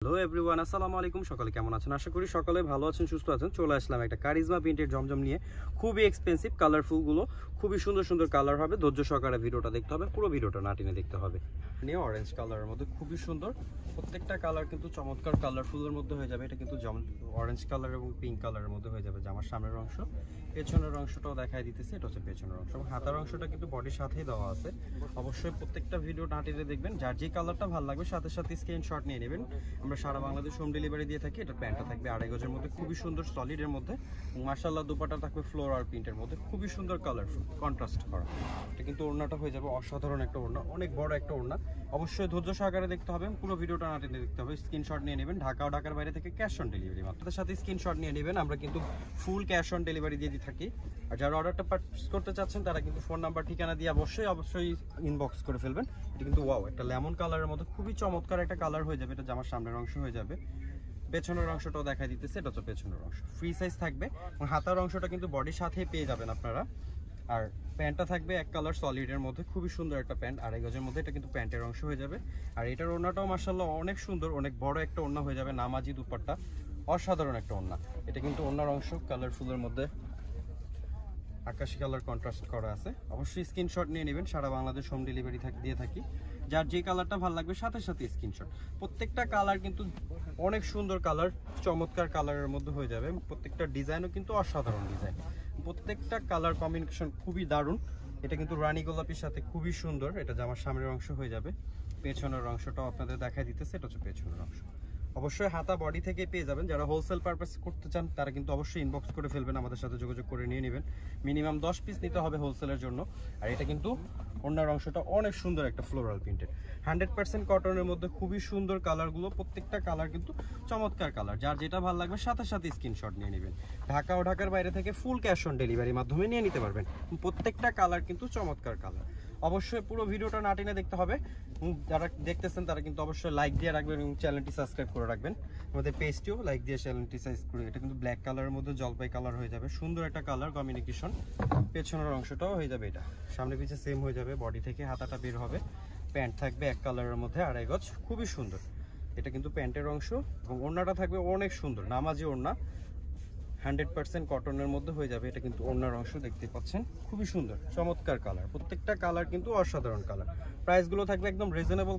Hello everyone, আসসালামু আলাইকুম। সকালে কেমন আছেন? আশা করি সকালে ভালো আছেন, সুস্থ আছেন। চলে আসলাম একটা কারিজমা প্রিন্টের জমজম নিয়ে। খুবই এক্সপেন্সিভ, কালারফুলগুলো খুবই সুন্দর সুন্দর কালার হবে। ধৈর্য সহকারে ভিডিওটা দেখতে হবে, পুরো ভিডিওটা না টেনে দেখতে হবে। নিয়ে অরেঞ্জ কালারের মধ্যে খুবই সুন্দর, প্রত্যেকটা কালার কিন্তু চমৎকার কালারফুলের মধ্যে হয়ে যাবে। এটা কিন্তু অরেঞ্জ কালার এবং পিঙ্ক কালারের মধ্যে হয়ে যাবে। জামার সামনের অংশ, পেছনের অংশটাও দেখাই দিতেছে। এটা হচ্ছে পেছনের অংশ এবং হাতার অংশটা কিন্তু বডির সাথেই দেওয়া আছে। অবশ্যই প্রত্যেকটা ভিডিও না টেনে দেখবেন। যার যে কালারটা ভালো লাগবে সাথে সাথে স্ক্রিনশট নিয়ে নেবেন। আমরা সারা বাংলাদেশ হোম ডেলিভারি দিয়ে থাকি। এটা প্যান্টটা থাকবে 2.5 গজের মধ্যে, খুবই সুন্দর সলিডের মধ্যে। মাশাআল্লাহ দুপাট্টা থাকবে ফ্লোরাল প্রিন্টের মধ্যে, খুবই সুন্দর কালারফুল কন্ট্রাস্ট করা। এটা কিন্তু ওড়নাটা হয়ে যাবে অসাধারণ একটা ওড়না, অনেক বড় একটা ওড়না। অবশ্যই ধৈর্য সহকারে দেখতে হবে, পুরো ভিডিওটা না টেনে দেখতে হবে। স্ক্রিনশট নিয়ে নেবেন। ঢাকা ও ঢাকার বাইরে থেকে ক্যাশ অন ডেলিভারি, মাত্র সাথে স্ক্রিনশট নিয়ে নেবেন। আমরা কিন্তু ফুল ক্যাশ অন ডেলিভারি দিয়ে থাকি। আর যারা অর্ডারটা পারচেজ করতে চাচ্ছেন তারা কিন্তু ফোন নাম্বার ঠিকানা দিয়ে অবশ্যই ইনবক্স করে ফেলবেন। এটা কিন্তু ওয়াও, একটা লেমন কালারের মধ্যে খুবই চমৎকার একটা কালার হয়ে যাবে। এটা জামার সামনের অংশ হয়ে যাবে। পেছনের অংশটাও দেখাই দিতেছে। এটা হচ্ছে পেছনের অংশ, ফ্রি সাইজ থাকবে এবং হাতার অংশটা কিন্তু বডির সাথেই পেয়ে যাবেন আপনারা। আর প্যান্টটা থাকবে এক কালার সলিডের মধ্যে, খুবই সুন্দর একটা প্যান্ট, 2.5 গজের মধ্যে। এটা কিন্তু প্যান্টের অংশ হয়ে যাবে। আর এটার ওড়নাটাও মাশাআল্লাহ অনেক সুন্দর, অনেক বড় একটা ওড়না হয়ে যাবে। নামাজি দুপাট্টা, অসাধারণ একটা ওড়না। এটা কিন্তু ওড়নার অংশ কালারফুলের মধ্যে আকাশি কালার কন্ট্রাস্ট করা আছে। অবশ্যই স্ক্রিনশট নিয়ে নেবেন। সারা বাংলাদেশ হোম ডেলিভারি দিয়ে থাকি। যার যে কালারটা ভালো লাগবে সাথে সাথে স্ক্রিনশট। প্রত্যেকটা কালার কিন্তু অনেক সুন্দর কালার, চমৎকার কালারের মধ্যে হয়ে যাবে। প্রত্যেকটা ডিজাইনও কিন্তু অসাধারণ ডিজাইন, প্রত্যেকটা কালার কম্বিনেশন খুবই দারুণ। এটা কিন্তু রানী গোলাপির সাথে খুবই সুন্দর। এটা জামার সামনের অংশ হয়ে যাবে। পেছনের অংশটাও আপনাদের দেখাই দিতেছে। এটা হচ্ছে পেছনের অংশ। অবশ্যই হাতা বডি থেকে পেয়ে যাবেন। যারা হোলসেল পারপাস করতে চান তারা কিন্তু অবশ্যই ইনবক্স করে ফেলবেন, আমাদের সাথে যোগাযোগ করে নিয়ে নেবেন। মিনিমাম 10 পিস নিতে হবে হোলসেলের জন্য। আর এটা কিন্তু ওড়নার অংশটা অনেক সুন্দর একটা ফ্লোরাল প্রিন্টেড, 100% কটনের মধ্যে খুবই সুন্দর কালারগুলো। প্রত্যেকটা কালার কিন্তু চমৎকার কালার। যার যেটা ভালো লাগবে সাথে সাথে স্ক্রিনশট নিয়ে নেবেন। ঢাকা ও ঢাকার বাইরে থেকে ফুল ক্যাশ অন ডেলিভারির মাধ্যমে নিয়ে নিতে পারবেন। প্রত্যেকটা কালার কিন্তু চমৎকার কালার। অবশ্যই পুরো ভিডিওটা না টেনে দেখতে হবে। যারা দেখতেছেন তারা কিন্তু অবশ্যই লাইক দিয়ে রাখবেন এবং চ্যানেলটি সাবস্ক্রাইব করে রাখবেন। আমাদের পেজটিও লাইক দিয়ে চ্যানেলটি সাবস্ক্রাইব করে। এটা কিন্তু ব্ল্যাক কালারের মধ্যে জলপাই কালার হয়ে যাবে, সুন্দর একটা কালার কমিউনিকেশন। পেছনের অংশটাও হয়ে যাবে এটা, সামনে পিছে সেম হয়ে যাবে। বডি থেকে হাতাটা বের হবে। প্যান্ট থাকবে এক কালারের মধ্যে 2.5 গজ, খুবই সুন্দর। এটা কিন্তু প্যান্টের অংশ এবং ওড়নাটা থাকবে অনেক সুন্দর, নামাজি ওড়না, 100% কটনের মধ্যে হয়ে যাবে। এটা কিন্তু ওড়নার অংশ দেখতে পাচ্ছেন, খুবই সুন্দর চমৎকার কালার। প্রত্যেকটা কালার কিন্তু অসাধারণ কালার। প্রাইসগুলো থাকবে একদম রিজনেবল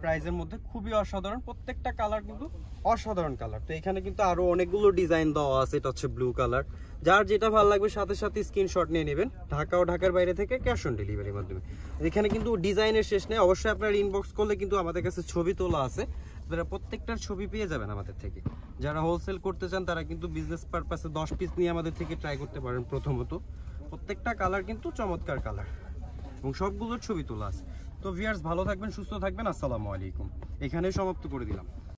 প্রাইসের মধ্যে, খুবই অসাধারণ। প্রত্যেকটা কালার কিন্তু অসাধারণ কালার। তো এখানে কিন্তু আরো অনেকগুলো ডিজাইন দেওয়া আছে। এটা হচ্ছে ব্লু কালার। যার যেটা ভালো লাগবে সাথে সাথে স্ক্রিনশট নিয়ে নেবেন। ঢাকা ও ঢাকার বাইরে থেকে ক্যাশ অন ডেলিভারির মাধ্যমে। এখানে কিন্তু ডিজাইনের শেষ নেই। অবশ্যই আপনার ইনবক্স করলে কিন্তু আমাদের কাছে ছবি তোলা আছে, আপনারা প্রত্যেকটার ছবি পেয়ে যাবেন আমাদের থেকে। যারা হোলসেল করতে চান তারা কিন্তু বিজনেস পারপাসে 10 পিস নিয়ে আমাদের থেকে ট্রাই করতে পারেন। প্রথমত প্রত্যেকটা কালার কিন্তু চমৎকার কালার এবং সবগুলোর ছবি তোলা আছে। তো ভিউয়ার্স, ভালো থাকবেন, সুস্থ থাকবেন। আসসালামু আলাইকুম। এখানেই সমাপ্ত করে দিলাম।